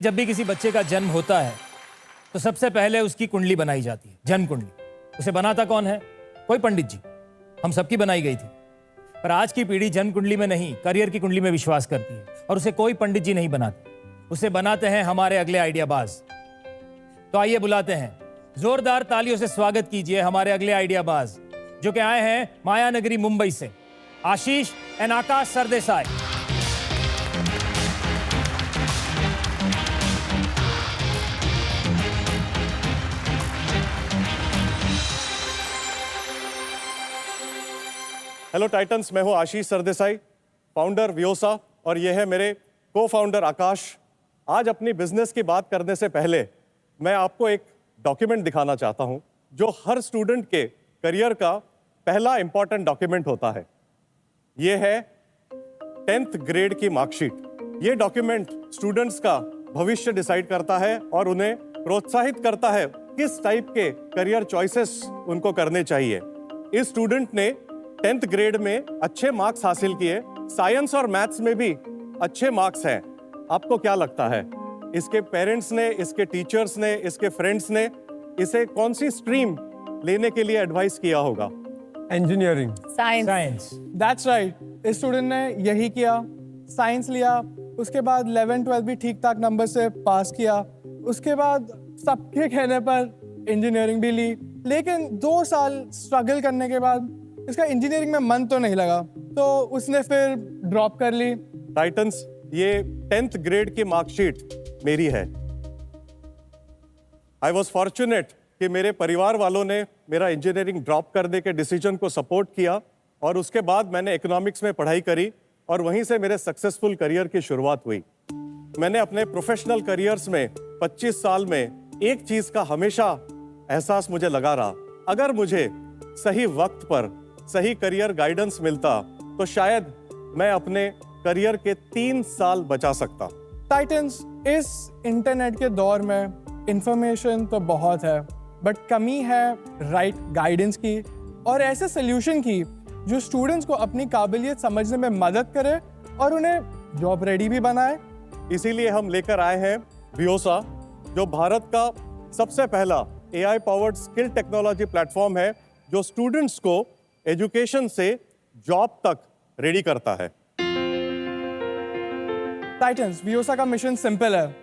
जब भी किसी बच्चे का जन्म होता है तो सबसे पहले उसकी कुंडली बनाई जाती है, जन्म कुंडली। उसे बनाता कौन है? कोई पंडित जी। हम सबकी बनाई गई थी। पर आज की पीढ़ी जन्म कुंडली में नहीं, करियर की कुंडली में विश्वास करती है और उसे कोई पंडित जी नहीं बनाते। उसे बनाते हैं हमारे अगले आइडियाबाज। तो आइए बुलाते हैं, जोरदार तालियों से स्वागत कीजिए हमारे अगले आइडियाबाज जो कि आए हैं माया नगरी मुंबई से, Ashish and Akash Sardesai. Hello Titans, मैं हूं आशीष सरदेसाई, फाउंडर वियोसा, और ये है मेरे को फाउंडर आकाश। आज अपनी बिजनेस की बात करने से पहले मैं आपको एक डॉक्यूमेंट दिखाना चाहता हूं जो हर स्टूडेंट के करियर का पहला इंपॉर्टेंट डॉक्यूमेंट होता है। ये है 10th ग्रेड की मार्कशीट। ये डॉक्यूमेंट स्टूडेंट्स का भविष्य डिसाइड करता है और उन्हें प्रोत्साहित करता है किस टाइप के करियर चॉइसेस उनको करने चाहिए। इस स्टूडेंट ने 10th ग्रेड में अच्छे मार्क्स हासिल किए, साइंस और मैथ्स में भी अच्छे मार्क्स हैं। आपको क्या लगता है, इसके पेरेंट्स ने, इसके टीचर्स ने, इसके फ्रेंड्स ने इसे कौन सी स्ट्रीम लेने के लिए एडवाइस किया होगा? Engineering, science. That's right. इस स्टूडेंट ने यही किया, साइंस लिया। उसके बाद 11th 12th भी ठीक ठाक नंबर से पास किया। उसके बाद सबके कहने पर इंजीनियरिंग भी ली, लेकिन 2 साल स्ट्रगल करने के बाद इसका इंजीनियरिंग में मन तो नहीं लगा, तो उसने फिर ड्रॉप कर ली। टाइटन्स, ये 10th ग्रेड की मार्कशीट मेरी है। आई वॉज फॉर्चुनेट कि मेरे परिवार वालों ने मेरा इंजीनियरिंग ड्रॉप करने के डिसीजन को सपोर्ट किया और उसके बाद मैंने इकोनॉमिक्स में पढ़ाई करी और वहीं से मेरे सक्सेसफुल करियर की शुरुआत हुई। मैंने अपने प्रोफेशनल करियर्स में 25 साल में एक चीज का हमेशा एहसास मुझे लगा रहा, अगर मुझे सही वक्त पर सही करियर गाइडेंस मिलता तो शायद मैं अपने करियर के 3 साल बचा सकता। टाइटन्स, इस इंटरनेट के दौर में इंफॉर्मेशन तो बहुत है, बट कमी है राइट गाइडेंस की और ऐसे सोल्यूशन की जो स्टूडेंट्स को अपनी काबिलियत समझने में मदद करे और उन्हें जॉब रेडी भी बनाए। इसीलिए हम लेकर आए हैं वियोसा, जो भारत का सबसे पहला AI powered skill technology platform है जो स्टूडेंट्स को एजुकेशन से जॉब तक रेडी करता है। टाइटन्स, वियोसा का मिशन सिंपल है,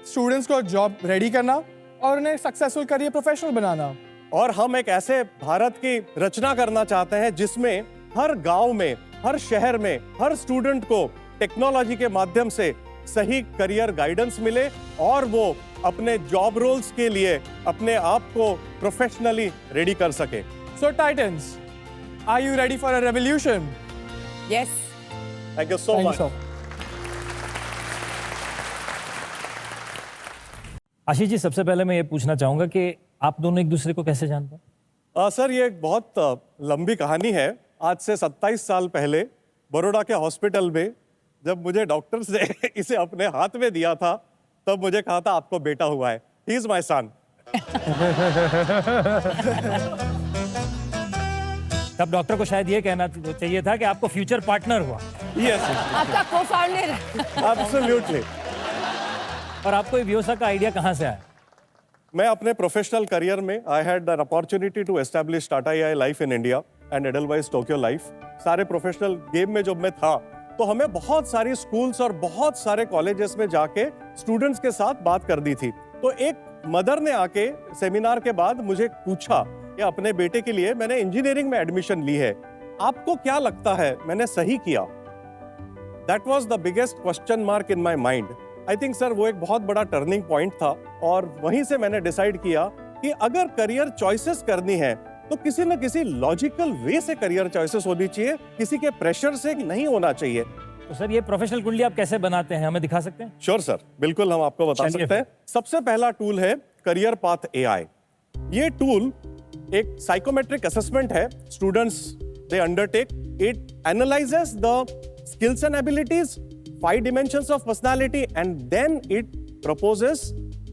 स्टूडेंट्स को जॉब रेडी करना और उन्हें सक्सेसफुल करियर प्रोफेशनल बनाना। और हम एक ऐसे भारत की रचना करना चाहते हैं जिसमें हर गांव में, हर शहर में, हर स्टूडेंट को टेक्नोलॉजी के माध्यम से सही करियर गाइडेंस मिले और वो अपने जॉब रोल्स के लिए अपने आप को प्रोफेशनली रेडी कर सके। So Titans, are you ready for a revolution? Yes. Thank you so Thank you much. so. Ashish ji, सबसे पहले मैं ये पूछना चाहूंगा कि आप दोनों एक दूसरे को कैसे जानते हैं? सर, ये एक बहुत लंबी कहानी है। आज से 27 साल पहले बड़ौदा के हॉस्पिटल में जब मुझे डॉक्टर्स ने इसे अपने हाथ में दिया था, तब मुझे कहा था आपको बेटा हुआ है। He is my son. तब डॉक्टर को शायद ये कहना चाहिए था कि आपको फ्यूचर पार्टनर हुआ। Yes, आपका को-फाउंडर। absolutely. और आपको ये वियोसा का आइडिया कहाँ से आया? मैं अपने प्रोफेशनल करियर में I had an opportunity to establish Tata AI life in India and Edelweiss Tokyo life. सारे प्रोफेशनल गेम में जब मैं था तो हमें बहुत सारी स्कूल्स और बहुत सारे कॉलेजेस में जाके स्टूडेंट्स के साथ बात करनी थी। तो एक मदर ने आके सेमिनार के बाद मुझे पूछा कि अपने बेटे के लिए मैंने इंजीनियरिंग में एडमिशन ली है, आपको क्या लगता है मैंने सही किया? That was the biggest question mark in my mind. I think sir वो एक बहुत बड़ा टर्निंग पॉइंट था और वहीं से मैंने डिसाइड किया कि अगर करियर चॉइसेस करनी है तो किसी न किसी लॉजिकल वे से करियर चॉइसेस होनी चाहिए, किसी के प्रेशर से नहीं होना चाहिए। तो सर, ये प्रोफेशनल कुंडली आप कैसे बनाते हैं, हमें दिखा सकते हैं? श्योर सर, बिल्कुल हम आपको बता चलिए सकते हैं। सबसे पहला टूल है करियर पाथ AI। ये टूल एक साइकोमेट्रिक असेसमेंट है students they undertake. It analyses the skills and abilities, 5 dimensions of personality, and then it proposes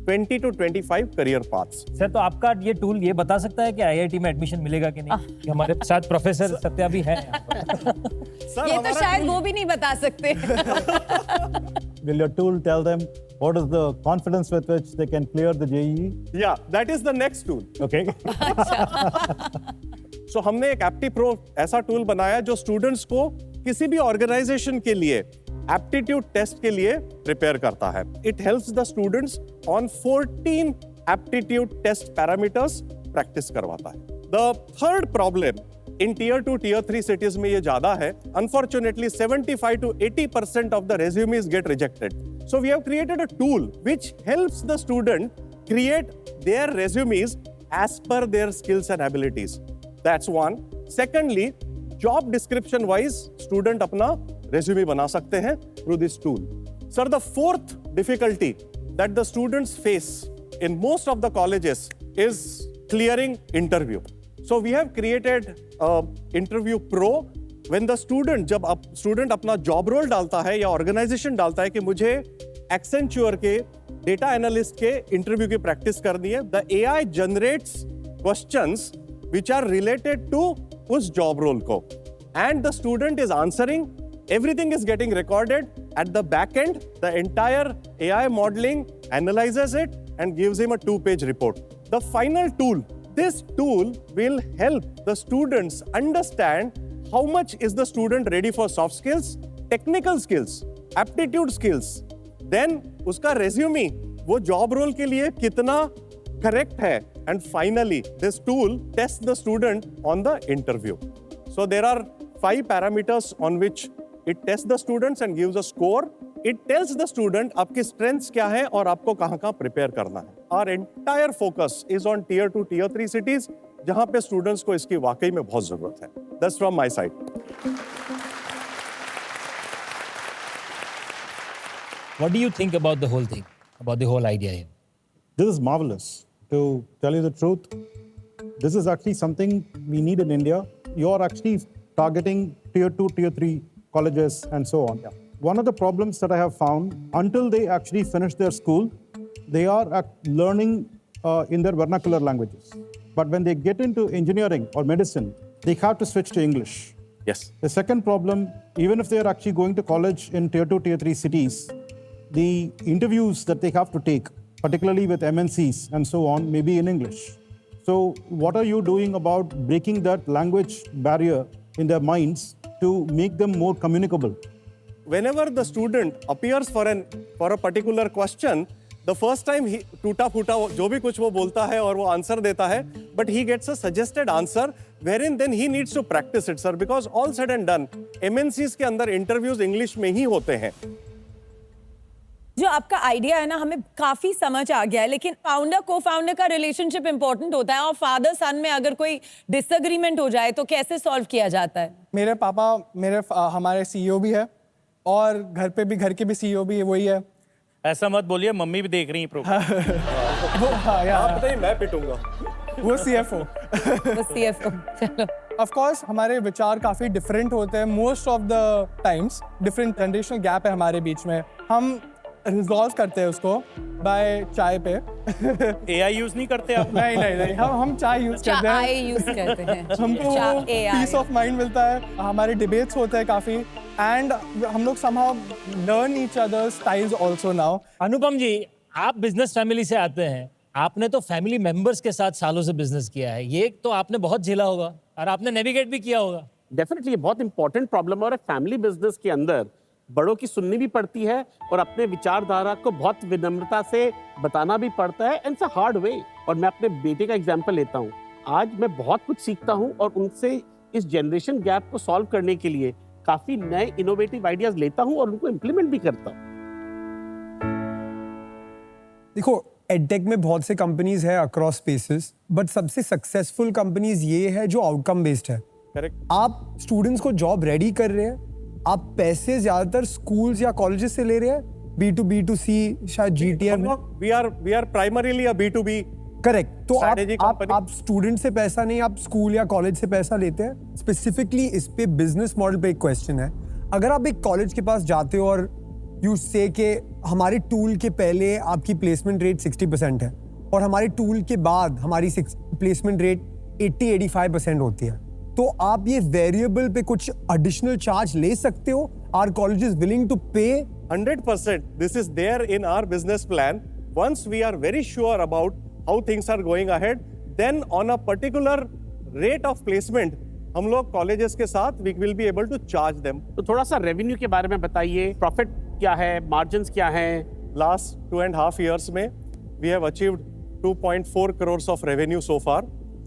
20 to 25 career paths. Sir, तो आपका ये टूल ये बता सकता है कि IIT में एडमिशन मिलेगा कि नहीं? कि हमारे साथ प्रोफेसर सत्या भी है यहाँ पर। सर, ये तो शायद वो भी नहीं बता सकते। will your tool tell them what is the confidence with which they can clear the JEE? Yeah, that is the next tool. Okay. So हमने एक एप्टी प्रो ऐसा टूल बनाया जो स्टूडेंट्स को किसी भी ऑर्गेनाइजेशन के लिए एप्टीट्यूड टेस्ट के लिए प्रिपेयर करता है. It helps the students on 14 aptitude test parameters practice करवाता है. The third problem in tier 2 tier 3 cities में ये ज्यादा है. Unfortunately 75 to 80% of the resumes get rejected. So we have created a tool which helps the student create their resumes as per their skills and abilities. That's one. Secondly, job description wise student अपना resume बना सकते हैं through this tool. Sir, the fourth difficulty that the students face in most of the colleges is clearing interview. So we have created interview pro. When the student जब student अपना job role डालता है या organization डालता है कि मुझे Accenture के data analyst के interview की practice करनी है, the AI generates questions which are related to उस job role को, and the student is answering. Everything is getting recorded at the back end. The entire AI modeling analyzes it and gives him a 2-page report. The final tool, this tool will help the students understand how much is the student ready for soft skills, technical skills, aptitude skills. Then उसका resume वो job role के लिए कितना correct है. And finally, this tool tests the student on the interview. So there are 5 parameters on which it tests the students and gives a score. It tells the student आपकी strengths क्या है और आपको कहाँ prepare करना है. Our entire focus is on tier 2, tier 3 cities, जहाँ पे students को इसकी वाकई में बहुत जरूरत है. That's from my side. What do you think about the whole thing, about the whole idea here? This is marvelous. To tell you the truth, this is actually something we need in India. You're actually targeting tier 2, tier 3 colleges and so on. One of the problems that I have found, until they actually finish their school, they are learning in their vernacular languages. But when they get into engineering or medicine, they have to switch to English. Yes. The second problem, even if they are actually going to college in tier 2, tier 3 cities, the interviews that they have to take, particularly with MNCs and so on, may be in English. So what are you doing about breaking that language barrier in their minds to make them more communicable? Whenever the student appears for a particular question, the first time he टूटा फूटा जो भी कुछ वो बोलता है और वो आंसर देता है, but he gets a suggested answer wherein then he needs to practice it, sir, because all said and done, MNCs के अंदर interviews English में ही होते हैं. जो आपका आइडिया है ना, हमें काफी समझ आ गया है, लेकिन फाउंडर को फाउंडर का रिलेशनशिप इंपॉर्टेंट होता है, और फादर सन में अगर कोई डिसएग्रीमेंट हो जाए तो कैसे सॉल्व किया जाता है? मेरे पापा हमारे सीईओ भी है, और घर पे भी, घर के भी सीईओ भी वही है. ऐसा मत बोलिए, मम्मी भी देख रही हैं प्रोग्राम. वो आप बताइए, मैं पिटूंगा. वो सीएफओ. चलो. ऑफ कोर्स हमारे विचार काफी डिफरेंट होते हैं. Most of the times different generational gap है हमारे बीच में. हम रिजॉल्व करते हैं उसको बाय चाय पे. एआई यूज नहीं करते आप? नहीं, हम चाय यूज करते हैं. चाय यूज करते हैं. हमको पीस ऑफ माइंड मिलता है. हमारे डिबेट्स होते हैं काफी, एंड हम लोग somehow learn each other's styles also now. अनुपम जी, आप बिजनेस फैमिली से आते हैं, आपने तो फैमिली मेंबर्स के साथ सालों से बिजनेस किया है, ये तो आपने बहुत झेला होगा और आपने नेविगेट भी किया होगा. डेफिनेटली बहुत इंपॉर्टेंट प्रॉब्लम है, और फैमिली बिजनेस के अंदर बड़ों की सुननी भी पड़ती है और अपने विचारधारा को बहुत विनम्रता से बताना भी पड़ता है, and it's a hard way. और मैं अपने बेटे का एग्जांपल लेता हूँ. आज मैं बहुत कुछ सीखता हूँ और उनसे इस जनरेशन गैप को सॉल्व करने के लिए काफी नए इनोवेटिव आइडियाज लेता हूँ और उनको इम्प्लीमेंट भी करता हूँ. देखो, एडटेक में बहुत से कंपनीज है अक्रॉस स्पेसेस, बट सबसे सक्सेसफुल कंपनीज ये है जो आउटकम बेस्ड है. करेक्ट. आप स्टूडेंट्स को जॉब रेडी कर रहे हैं, आप पैसे ज्यादातर स्कूल्स या कॉलेजेस से ले रहे हैं, B2B2C, शायद GTM. We are primarily a B2B. Correct. तो strategy company. आप स्टूडेंट से पैसा नहीं, आप स्कूल या कॉलेज से पैसा लेते हैं. स्पेसिफिकली इस पे बिजनेस मॉडल पे एक क्वेश्चन है. अगर आप एक कॉलेज के पास जाते हो और यू से के हमारे टूल के पहले आपकी प्लेसमेंट रेट 60% है और हमारे टूल के बाद हमारी प्लेसमेंट रेट 80-85% होती है, तो आप ये वेरिएबल पे कुछ एडिशनल चार्ज ले सकते हो. आर कॉलेजेस विलिंग टू पे 100%. This is there in our business plan. Once we are very sure about how things are going ahead, then on a particular rate of placement, हम लोग colleges के साथ we will be able to charge them. तो थोड़ा सा revenue के बारे में बताइए, प्रॉफिट क्या है, मार्जिन्स क्या हैं? Last 2.5 years में we have achieved 2.4 crores of revenue so far.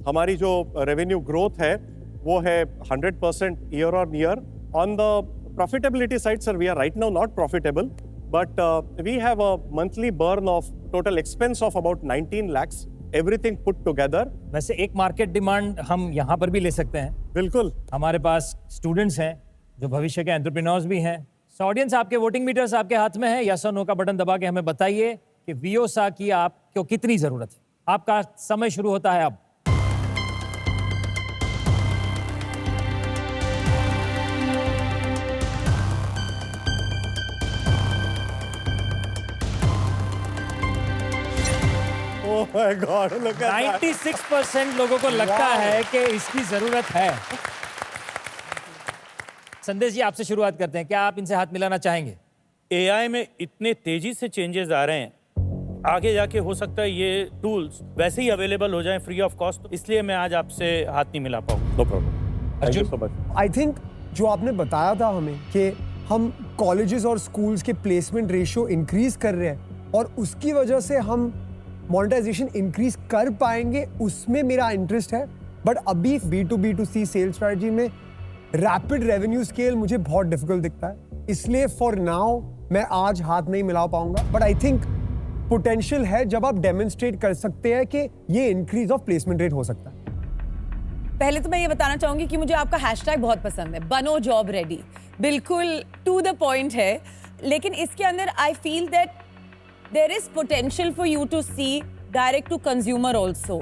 हमारी जो revenue growth है वो है 100% year on year. On the profitability side, sir, we are right now not profitable, but we have a monthly burn of total expense of about 19 lakhs, everything put together. वैसे एक market demand हम यहाँ पर भी ले सकते हैं। बिल्कुल। हमारे पास स्टूडेंट्स हैं जो भविष्य के एंटरप्रेन्योर्स भी हैं। सो ऑडियंस, आपके वोटिंग मीटर्स आपके हाथ में है। यस और नो का बटन दबा के हमें बताइए कि वियोसा की आपको कितनी जरूरत है। आपका समय शुरू होता है अब। Oh my God, look at that. 96% लोगों को लगता है कि इसकी जरूरत है। संदेश जी, आपसे शुरुआत करते हैं। क्या आप इनसे हाथ मिलाना चाहेंगे? एआई में इतने तेजी से चेंजेस आ रहे हैं, आगे जाके हो सकता है ये टूल्स वैसे ही अवेलेबल हो जाएं फ्री ऑफ कॉस्ट, इसलिए मैं आज आपसे हाथ नहीं मिला पाऊँ। No problem. Thank you so much. I think जो आपने बताया था हमें कि हम कॉलेजेस और स्कूल्स के प्लेसमेंट रेशियो इंक्रीज कर रहे हैं और उसकी वजह से हम मोनेटाइजेशन इंक्रीज कर पाएंगे, उसमें मेरा इंटरेस्ट है। बट अभी B2B2C सेल्स स्ट्रेटजी में रैपिड रेवेन्यू स्केल मुझे बहुत डिफिकल्ट दिखता है, इसलिए फॉर नाउ मैं आज हाथ नहीं मिला पाऊंगा। बट आई थिंक पोटेंशियल है जब आप डेमोन्स्ट्रेट कर सकते हैं कि ये इंक्रीज ऑफ प्लेसमेंट रेट हो सकता है। पहले तो मैं ये बताना चाहूंगी कि मुझे आपका हैशटैग बहुत पसंद है, बनो जॉब रेडी। बिल्कुल टू द पॉइंट है, लेकिन इसके अंदर I feel that there is potential for you to see direct to consumer also.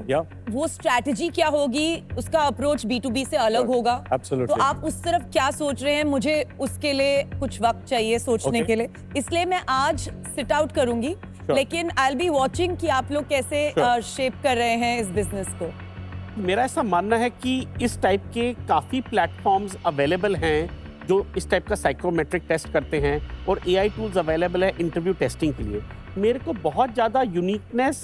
वो स्ट्रैटेजी क्या होगी, उसका अप्रोच B2B से अलग होगा। Absolutely. तो आप उस तरफ क्या सोच रहे हैं? मुझे उसके लिए कुछ वक्त चाहिए सोचने के लिए, इसलिए मैं आज सिट आउट करूंगी। लेकिन आई विल बी वॉचिंग कि आप लोग कैसे शेप कर रहे हैं इस बिजनेस को। मेरा ऐसा मानना है कि इस टाइप के काफ़ी प्लेटफॉर्म्स अवेलेबल हैं जो इस टाइप का साइकोमेट्रिक टेस्ट करते हैं, और AI टूल्स अवेलेबल है इंटरव्यू टेस्टिंग के लिए। मेरे को बहुत ज़्यादा यूनिकनेस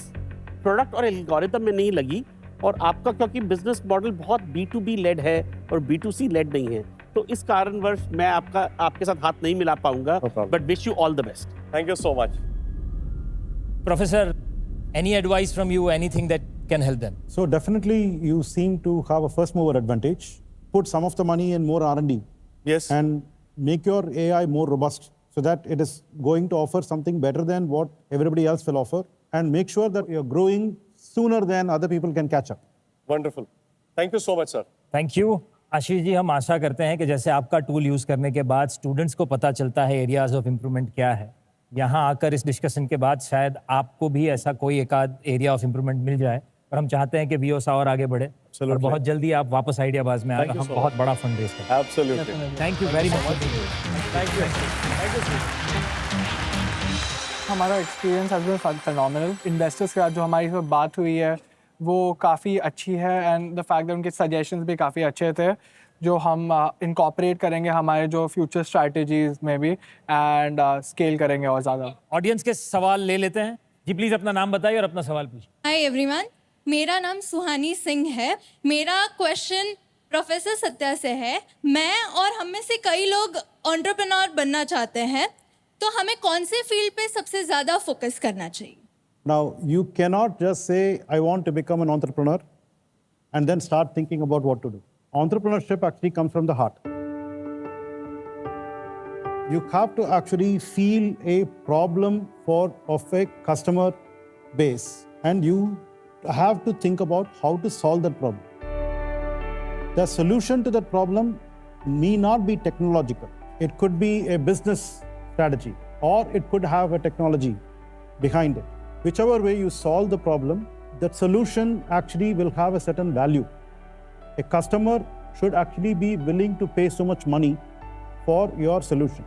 प्रोडक्ट और एल्गोरिथम में नहीं लगी, और आपका क्योंकि बिजनेस मॉडल बहुत B2B लेड है और B2C लेड नहीं है, तो इस कारणवश मैं आपके साथ हाथ नहीं मिला पाऊंगा। But wish you all the best. Thank you so much. Professor, any advice from you, anything that can help them? So definitely you seem to have a first mover advantage. Put some of the money in more R&D Yes. and make your AI more robust so that it is going to offer something better than what everybody else will offer, and make sure that you're growing sooner than other people can catch up. Wonderful. Thank you so much, sir. Thank you. Ashish ji, हम आशा करते हैं कि जैसे आपका tool use करने के बाद स्टूडेंट्स को पता चलता है एरियाज ऑफ इम्प्रूवमेंट क्या है, यहाँ आकर इस डिस्कशन के बाद शायद आपको भी ऐसा कोई एक आध एरिया ऑफ इम्प्रूवमेंट मिल जाए। और हम चाहते हैं कि वियोसा और आगे बढ़े, और बहुत जल्दी आप वापस आइडियाबाज में आकर हम बहुत बड़ा फंड रेज करें। Absolutely. Thank you very much. Thank you. Thank you, sir. हमारा experience has been phenomenal. Investors के साथ जो हमारी सब बात हुई है वो काफ़ी अच्छी है, एंड द फैक्ट दैट उनके सजेशंस भी काफ़ी अच्छे थे जो हम इनकॉर्पोरेट करेंगे हमारे जो फ्यूचर स्ट्रैटेजीज में भी, एंड स्केल करेंगे और ज़्यादा। ऑडियंस के सवाल ले लेते हैं जी। प्लीज अपना नाम बताइए और अपना सवाल पूछिए। हाय एवरीवन, मेरा नाम सुहानी सिंह है। मेरा क्वेश्चन प्रोफेसर सत्या से है। मैं और हम में से कई लोग एंटरप्रेन्योर बनना चाहते हैं, तो हमें कौन से फील्ड पे सबसे ज़्यादा फोकस करना चाहिए? Now, you cannot just say, I want to become an entrepreneur and then start thinking about what to do. Entrepreneurship actually comes from the heart. You have to actually feel a problem of a customer base, and you have to think about how to solve that problem. The solution to that problem may not be technological. It could be a business strategy, or it could have a technology behind it. Whichever way you solve the problem, that solution actually will have a certain value. A customer should actually be willing to pay so much money for your solution.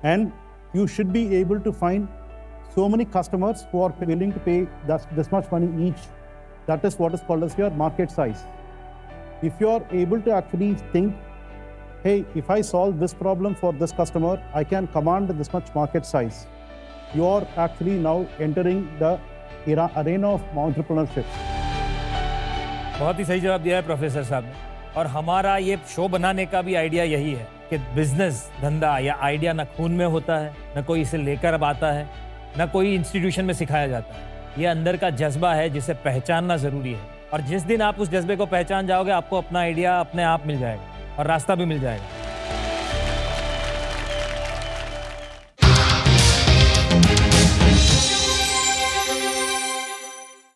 And you should be able to find so many customers who are willing to pay this much money each. That is what is called as your market size. If you are able to actually think hey, if I solve this problem for this customer, I can command this much market size. You are actually now entering the arena of entrepreneurship. बहुत ही सही जवाब दिया है professor साहब ने। और हमारा ये शो बनाने का भी आइडिया यही है कि बिजनेस धंधा या आइडिया ना खून में होता है, ना कोई इसे लेकर अब आता है, ना कोई इंस्टीट्यूशन में सिखाया जाता है। ये अंदर का जज्बा है जिसे पहचानना जरूरी है। और जिस दिन आप उस जज्बे को पहचान जाओगे, आपको अपना आइडिया अपने आप मिल जाएगा और रास्ता भी मिल जाएगा।